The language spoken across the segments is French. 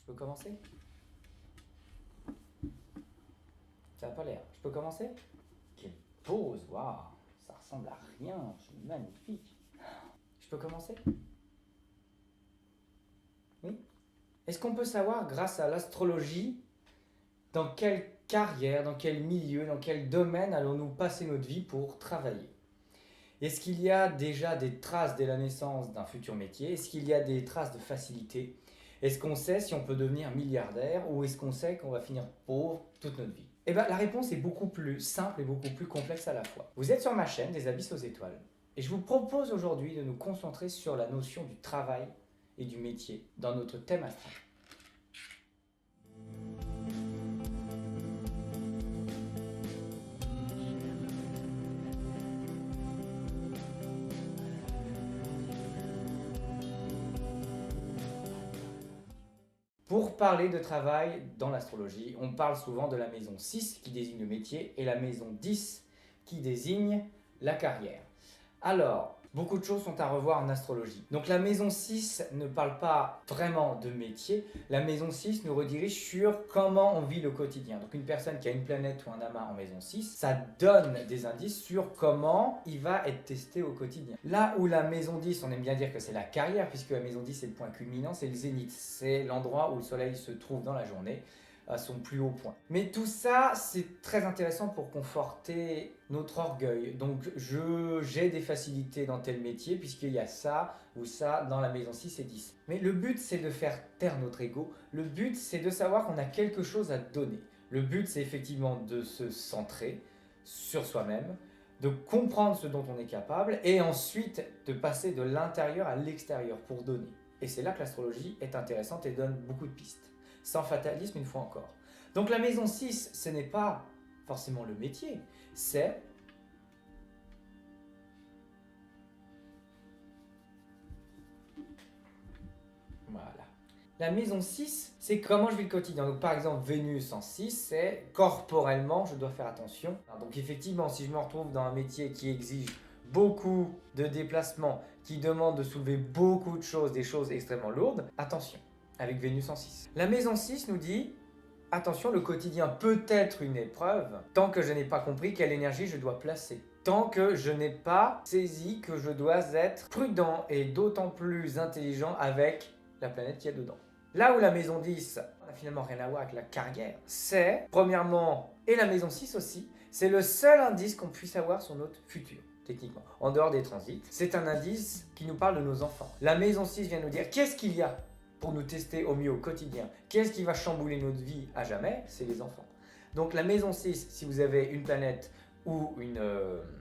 Je peux commencer? Ça n'a pas l'air. Je peux commencer? Quelle pose, waouh! Ça ressemble à rien, c'est magnifique. Je peux commencer? Oui? Est-ce qu'on peut savoir, grâce à l'astrologie, dans quelle carrière, dans quel milieu, dans quel domaine allons-nous passer notre vie pour travailler? Est-ce qu'il y a déjà des traces dès la naissance d'un futur métier? Est-ce qu'il y a des traces de facilité? Est-ce qu'on sait si on peut devenir milliardaire ou est-ce qu'on sait qu'on va finir pauvre toute notre vie? Eh bien, la réponse est beaucoup plus simple et beaucoup plus complexe à la fois. Vous êtes sur ma chaîne des Abysses aux étoiles et je vous propose aujourd'hui de nous concentrer sur la notion du travail et du métier dans notre thème astral. Pour parler de travail dans l'astrologie, on parle souvent de la maison 6 qui désigne le métier et la maison 10 qui désigne la carrière. Alors, beaucoup de choses sont à revoir en astrologie. Donc la maison 6 ne parle pas vraiment de métier, la maison 6 nous redirige sur comment on vit le quotidien. Donc une personne qui a une planète ou un amas en maison 6, ça donne des indices sur comment il va être testé au quotidien. Là où la maison 10, on aime bien dire que c'est la carrière, puisque la maison 10 c'est le point culminant, c'est le zénith, c'est l'endroit où le soleil se trouve dans la journée à son plus haut point. Mais tout ça, c'est très intéressant pour conforter notre orgueil. Donc j'ai des facilités dans tel métier puisqu'il y a ça ou ça dans la maison 6 et 10. Mais le but, c'est de faire taire notre ego. Le but, c'est de savoir qu'on a quelque chose à donner. Le but, c'est effectivement de se centrer sur soi-même, de comprendre ce dont on est capable et ensuite de passer de l'intérieur à l'extérieur pour donner. Et c'est là que l'astrologie est intéressante et donne beaucoup de pistes. Sans fatalisme une fois encore. Donc la maison 6, ce n'est pas forcément le métier, c'est voilà. La maison 6, c'est comment je vis le quotidien. Donc par exemple, Vénus en 6, c'est corporellement, je dois faire attention. Donc effectivement, si je me retrouve dans un métier qui exige beaucoup de déplacements, qui demande de soulever beaucoup de choses, des choses extrêmement lourdes, attention, avec Vénus en 6. La maison 6 nous dit, attention, le quotidien peut être une épreuve tant que je n'ai pas compris quelle énergie je dois placer. Tant que je n'ai pas saisi que je dois être prudent et d'autant plus intelligent avec la planète qui est dedans. Là où la maison 10 n'a finalement rien à voir avec la carrière, c'est, premièrement, et la maison 6 aussi, c'est le seul indice qu'on puisse avoir sur notre futur, techniquement. En dehors des transits, c'est un indice qui nous parle de nos enfants. La maison 6 vient nous dire qu'est-ce qu'il y a pour nous tester au mieux au quotidien. Qu'est-ce qui va chambouler notre vie à jamais? C'est les enfants. Donc la maison 6, si vous avez une planète ou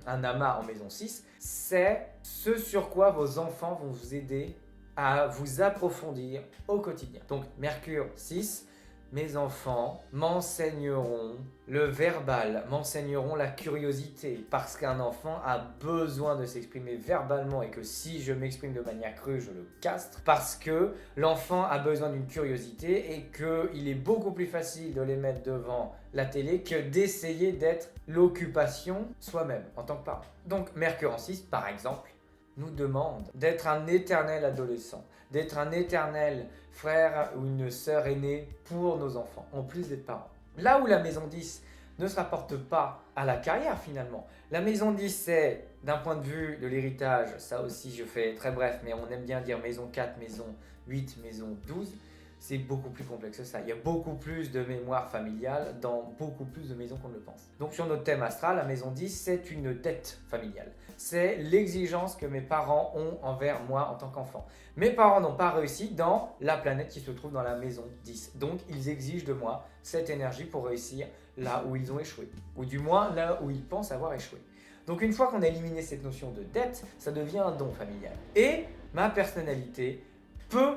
un amas en maison 6, c'est ce sur quoi vos enfants vont vous aider à vous approfondir au quotidien. Donc Mercure 6, mes enfants m'enseigneront le verbal, m'enseigneront la curiosité, parce qu'un enfant a besoin de s'exprimer verbalement et que si je m'exprime de manière crue, je le castre, parce que l'enfant a besoin d'une curiosité et qu'il est beaucoup plus facile de les mettre devant la télé que d'essayer d'être l'occupation soi-même en tant que parent. Donc Mercure en 6, par exemple, nous demande d'être un éternel adolescent, d'être un éternel frère ou une sœur aînée pour nos enfants, en plus d'être parents. Là où la maison 10 ne se rapporte pas à la carrière finalement, la maison 10 c'est d'un point de vue de l'héritage, ça aussi je fais très bref, mais on aime bien dire maison 4, maison 8, maison 12, c'est beaucoup plus complexe que ça. Il y a beaucoup plus de mémoire familiale dans beaucoup plus de maisons qu'on ne le pense. Donc sur notre thème astral, la maison 10, c'est une dette familiale. C'est l'exigence que mes parents ont envers moi en tant qu'enfant. Mes parents n'ont pas réussi dans la planète qui se trouve dans la maison 10. Donc ils exigent de moi cette énergie pour réussir là où ils ont échoué. Ou du moins là où ils pensent avoir échoué. Donc une fois qu'on a éliminé cette notion de dette, ça devient un don familial. Et ma personnalité peut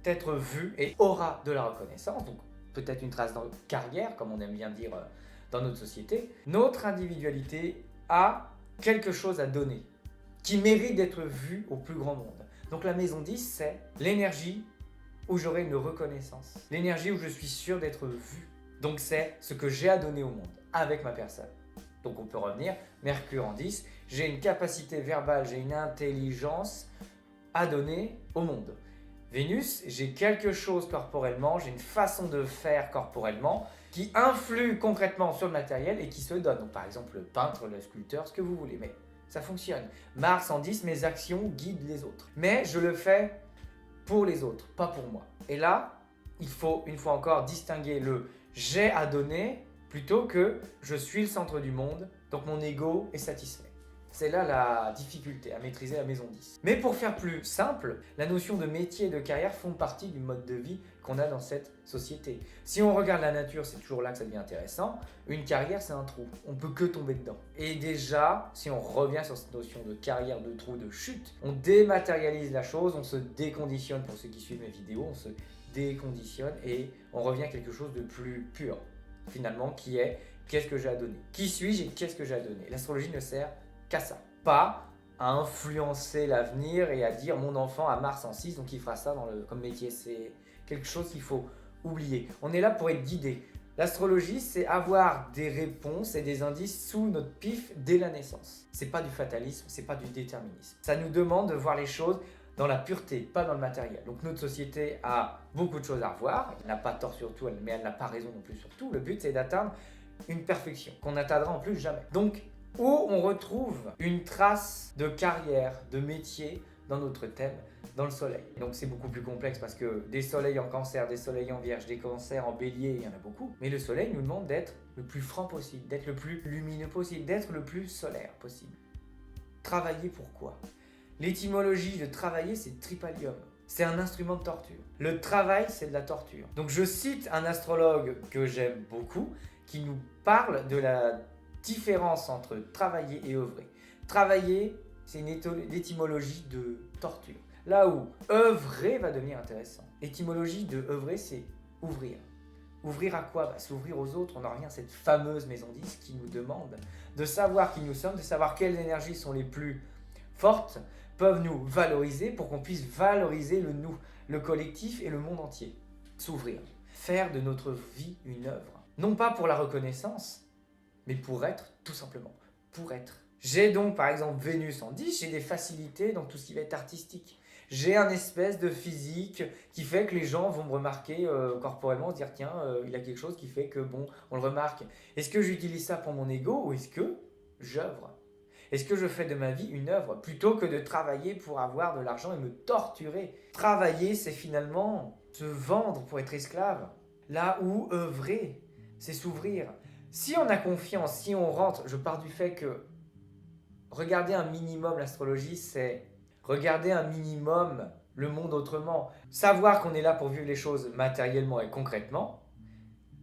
être vue et aura de la reconnaissance, donc peut-être une trace de carrière, comme on aime bien dire dans notre société. Notre individualité a quelque chose à donner, qui mérite d'être vue au plus grand monde. Donc la maison 10, c'est l'énergie où j'aurai une reconnaissance, l'énergie où je suis sûr d'être vu. Donc c'est ce que j'ai à donner au monde, avec ma personne. Donc on peut revenir, Mercure en 10, j'ai une capacité verbale, j'ai une intelligence à donner au monde. Vénus, j'ai quelque chose corporellement, j'ai une façon de faire corporellement qui influe concrètement sur le matériel et qui se donne. Donc par exemple le peintre, le sculpteur, ce que vous voulez, mais ça fonctionne. Mars en 10, mes actions guident les autres. Mais je le fais pour les autres, pas pour moi. Et là, il faut une fois encore distinguer le j'ai à donner plutôt que je suis le centre du monde, donc mon ego est satisfait. C'est là la difficulté à maîtriser la maison 10. Mais pour faire plus simple, la notion de métier et de carrière font partie du mode de vie qu'on a dans cette société. Si on regarde la nature, c'est toujours là que ça devient intéressant. Une carrière, c'est un trou. On peut que tomber dedans. Et déjà, si on revient sur cette notion de carrière, de trou, de chute, on dématérialise la chose, on se déconditionne. Pour ceux qui suivent mes vidéos, on se déconditionne et on revient à quelque chose de plus pur, finalement, qui est qu'est-ce que j'ai à donner. Qui suis-je et qu'est-ce que j'ai à donner. L'astrologie ne sert qu'à ça, pas à influencer l'avenir et à dire mon enfant a Mars en 6 donc il fera ça comme métier. C'est quelque chose qu'il faut oublier. On est là pour être guidé. L'astrologie, c'est avoir des réponses et des indices sous notre pif dès la naissance. C'est pas du fatalisme, c'est pas du déterminisme. Ça nous demande de voir les choses dans la pureté, pas dans le matériel. Donc notre société a beaucoup de choses à revoir. Elle n'a pas tort sur tout, mais elle n'a pas raison non plus sur tout. Le but, c'est d'atteindre une perfection qu'on n'atteindra en plus jamais. Donc où on retrouve une trace de carrière, de métier dans notre thème, dans le soleil. Donc c'est beaucoup plus complexe parce que des soleils en cancer, des soleils en vierge, des cancers en bélier, il y en a beaucoup. Mais le soleil nous demande d'être le plus franc possible, d'être le plus lumineux possible, d'être le plus solaire possible. Travailler pourquoi ? L'étymologie de travailler, c'est tripalium. C'est un instrument de torture. Le travail, c'est de la torture. Donc je cite un astrologue que j'aime beaucoup qui nous parle de la différence entre travailler et œuvrer. Travailler, c'est une étymologie de torture. Là où œuvrer va devenir intéressant. L'étymologie de œuvrer, c'est ouvrir. Ouvrir à quoi ? S'ouvrir aux autres. On en revient à cette fameuse maison 10 qui nous demande de savoir qui nous sommes, de savoir quelles énergies sont les plus fortes, peuvent nous valoriser pour qu'on puisse valoriser le nous, le collectif et le monde entier. S'ouvrir. Faire de notre vie une œuvre. Non pas pour la reconnaissance, mais pour être, tout simplement, pour être. J'ai donc, par exemple, Vénus en 10, j'ai des facilités dans tout ce qui va être artistique. J'ai un espèce de physique qui fait que les gens vont me remarquer corporellement, se dire tiens, il a quelque chose qui fait que, bon, on le remarque. Est-ce que j'utilise ça pour mon ego ou est-ce que j'œuvre ? Est-ce que je fais de ma vie une œuvre plutôt que de travailler pour avoir de l'argent et me torturer ? Travailler, c'est finalement se vendre pour être esclave. Là où œuvrer, c'est s'ouvrir. Si on a confiance, si on rentre, je pars du fait que regarder un minimum l'astrologie, c'est regarder un minimum le monde autrement. Savoir qu'on est là pour vivre les choses matériellement et concrètement,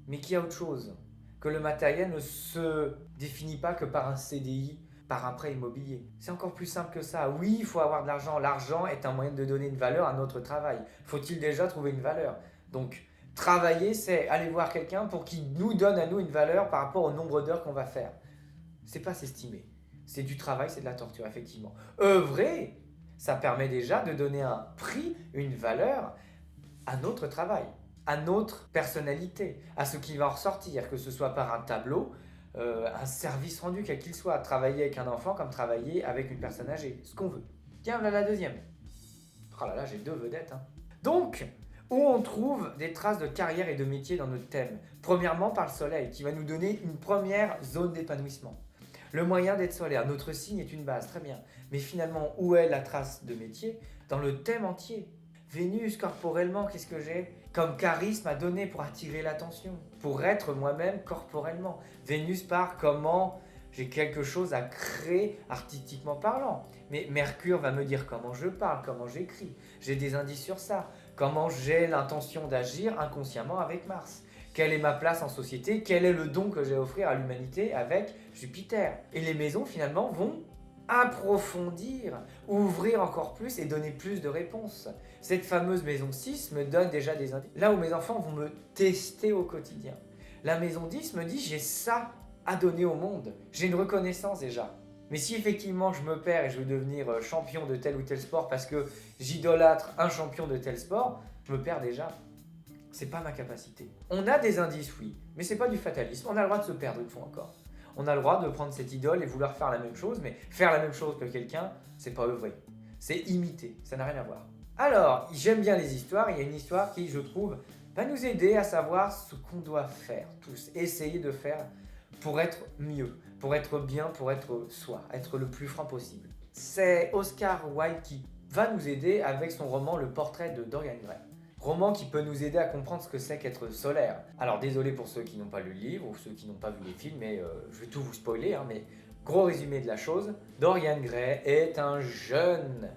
mais qu'il y a autre chose. Que le matériel ne se définit pas que par un CDI, par un prêt immobilier. C'est encore plus simple que ça. Oui, il faut avoir de l'argent. L'argent est un moyen de donner une valeur à notre travail. Faut-il déjà trouver une valeur ? Donc, travailler, c'est aller voir quelqu'un pour qu'il nous donne à nous une valeur par rapport au nombre d'heures qu'on va faire. C'est pas s'estimer. C'est du travail, c'est de la torture, effectivement. Œuvrer, ça permet déjà de donner un prix, une valeur à notre travail, à notre personnalité, à ce qui va en ressortir, que ce soit par un tableau, un service rendu, quel qu'il soit. Travailler avec un enfant comme travailler avec une personne âgée, ce qu'on veut. Tiens, voilà la deuxième. Oh là là, j'ai deux vedettes. Donc, où on trouve des traces de carrière et de métier dans notre thème. Premièrement, par le soleil, qui va nous donner une première zone d'épanouissement. Le moyen d'être solaire, notre signe est une base, très bien. Mais finalement, où est la trace de métier ? Dans le thème entier. Vénus, corporellement, qu'est-ce que j'ai comme charisme à donner pour attirer l'attention, pour être moi-même corporellement. Vénus par comment j'ai quelque chose à créer artistiquement parlant. Mais Mercure va me dire comment je parle, comment j'écris. J'ai des indices sur ça. Comment j'ai l'intention d'agir inconsciemment avec Mars. Quelle est ma place en société ? Quel est le don que j'ai à offrir à l'humanité avec Jupiter ? Et les maisons finalement vont approfondir, ouvrir encore plus et donner plus de réponses. Cette fameuse maison 6 me donne déjà des indices. Là où mes enfants vont me tester au quotidien. La maison 10 me dit j'ai ça à donner au monde. J'ai une reconnaissance déjà. Mais si effectivement je me perds et je veux devenir champion de tel ou tel sport parce que j'idolâtre un champion de tel sport, je me perds déjà. C'est pas ma capacité. On a des indices, oui, mais c'est pas du fatalisme. On a le droit de se perdre une fois encore. On a le droit de prendre cette idole et vouloir faire la même chose, mais faire la même chose que quelqu'un, c'est pas œuvrer. C'est imiter, ça n'a rien à voir. Alors, j'aime bien les histoires. Il y a une histoire qui, je trouve, va nous aider à savoir ce qu'on doit faire tous. Essayer de faire pour être mieux, pour être bien, pour être soi, être le plus franc possible. C'est Oscar Wilde qui va nous aider avec son roman Le Portrait de Dorian Gray. Roman qui peut nous aider à comprendre ce que c'est qu'être solaire. Alors désolé pour ceux qui n'ont pas lu le livre ou ceux qui n'ont pas vu les films, mais je vais tout vous spoiler, mais gros résumé de la chose. Dorian Gray est un jeune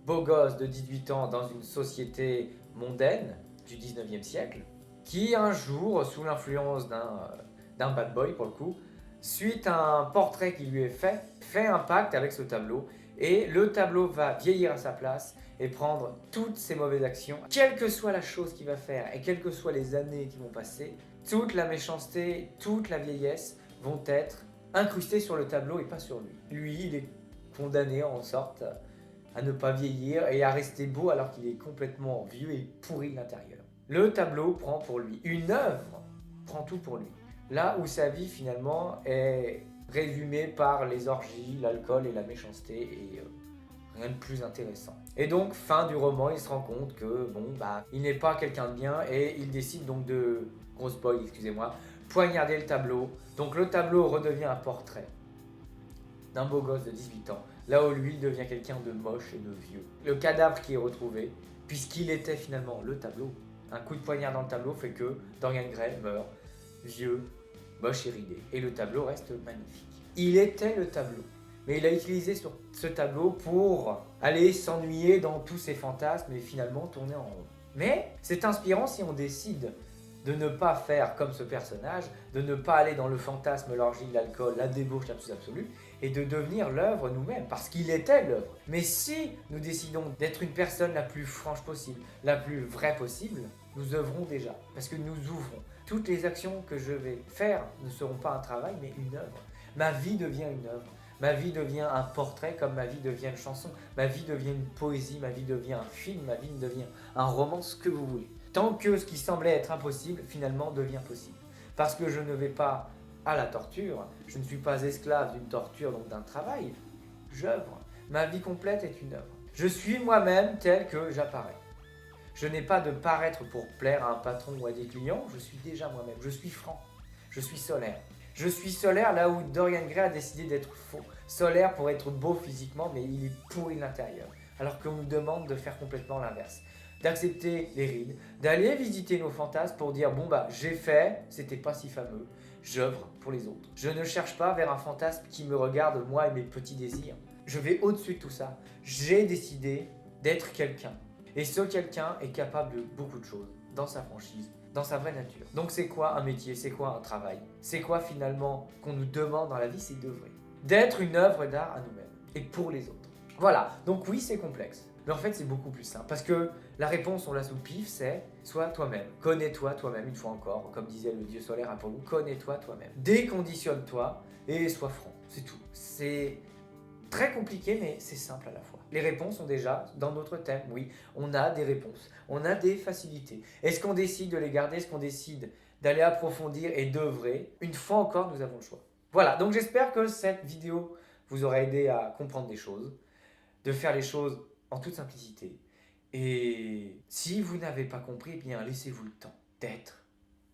beau gosse de 18 ans dans une société mondaine du 19e siècle qui un jour, sous l'influence d'un bad boy pour le coup, suite à un portrait qui lui est fait un pacte avec ce tableau et le tableau va vieillir à sa place et prendre toutes ses mauvaises actions, quelle que soit la chose qu'il va faire et quelles que soient les années qui vont passer, toute la méchanceté, toute la vieillesse vont être incrustées sur le tableau et pas sur lui. Lui, il est condamné en sorte à ne pas vieillir et à rester beau alors qu'il est complètement vieux et pourri de l'intérieur. Le tableau prend pour lui. Une œuvre prend tout pour lui. Là où sa vie finalement est résumée par les orgies, l'alcool et la méchanceté et rien de plus intéressant. Et donc, fin du roman, il se rend compte que il n'est pas quelqu'un de bien et il décide donc de, gros spoil, excusez-moi, poignarder le tableau. Donc le tableau redevient un portrait d'un beau gosse de 18 ans, là où lui devient quelqu'un de moche et de vieux. Le cadavre qui est retrouvé, puisqu'il était finalement le tableau, un coup de poignard dans le tableau fait que Dorian Gray meurt, vieux, moche et ridé, et le tableau reste magnifique. Il était le tableau, mais il a utilisé ce tableau pour aller s'ennuyer dans tous ses fantasmes et finalement tourner en rond. Mais c'est inspirant si on décide de ne pas faire comme ce personnage, de ne pas aller dans le fantasme, l'orgie, l'alcool, la débauche la plus absolue, et de devenir l'œuvre nous-mêmes, parce qu'il était l'œuvre. Mais si nous décidons d'être une personne la plus franche possible, la plus vraie possible, nous œuvrons déjà, parce que nous ouvrons. Toutes les actions que je vais faire ne seront pas un travail, mais une œuvre. Ma vie devient une œuvre. Ma vie devient un portrait comme ma vie devient une chanson. Ma vie devient une poésie, ma vie devient un film, ma vie devient un roman, ce que vous voulez. Tant que ce qui semblait être impossible, finalement, devient possible. Parce que je ne vais pas à la torture, je ne suis pas esclave d'une torture, donc d'un travail, j'œuvre. Ma vie complète est une œuvre. Je suis moi-même tel que j'apparais. Je n'ai pas de paraître pour plaire à un patron ou à des clients, je suis déjà moi-même, je suis franc, je suis solaire. Je suis solaire là où Dorian Gray a décidé d'être faux. Solaire pour être beau physiquement, mais il est pourri de l'intérieur. Alors qu'on nous demande de faire complètement l'inverse. D'accepter les rides, d'aller visiter nos fantasmes pour dire j'ai fait, c'était pas si fameux, j'œuvre pour les autres. Je ne cherche pas vers un fantasme qui me regarde moi et mes petits désirs. Je vais au-dessus de tout ça. J'ai décidé d'être quelqu'un. Et ce quelqu'un est capable de beaucoup de choses dans sa franchise, dans sa vraie nature. Donc c'est quoi un métier? C'est quoi un travail? C'est quoi finalement qu'on nous demande dans la vie? C'est d'œuvrer. D'être une œuvre d'art à nous-mêmes et pour les autres. Voilà, donc oui c'est complexe. Mais en fait, c'est beaucoup plus simple. Parce que la réponse, on l'a sous le pif, c'est sois toi-même. Connais-toi toi-même, une fois encore. Comme disait le dieu solaire Apollon, connais-toi toi-même. Déconditionne-toi et sois franc. C'est tout. C'est très compliqué, mais c'est simple à la fois. Les réponses sont déjà dans notre thème, oui. On a des réponses. On a des facilités. Est-ce qu'on décide de les garder? Est-ce qu'on décide d'aller approfondir et d'œuvrer? Une fois encore, nous avons le choix. Voilà, donc j'espère que cette vidéo vous aura aidé à comprendre des choses, de faire les choses en toute simplicité. Et si vous n'avez pas compris, eh bien laissez-vous le temps d'être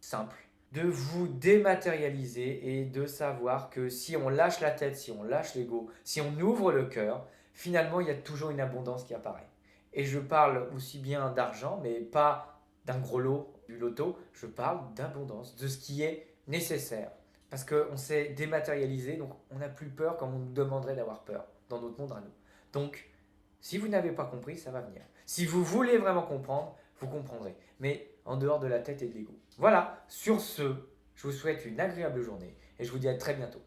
simple, de vous dématérialiser et de savoir que si on lâche la tête, si on lâche l'ego, si on ouvre le cœur, finalement il y a toujours une abondance qui apparaît. Et je parle aussi bien d'argent, mais pas d'un gros lot, du loto, je parle d'abondance, de ce qui est nécessaire. Parce qu'on s'est dématérialisé, donc on n'a plus peur comme on nous demanderait d'avoir peur dans notre monde à nous. Donc, si vous n'avez pas compris, ça va venir. Si vous voulez vraiment comprendre, vous comprendrez. Mais en dehors de la tête et de l'ego. Voilà, sur ce, je vous souhaite une agréable journée et je vous dis à très bientôt.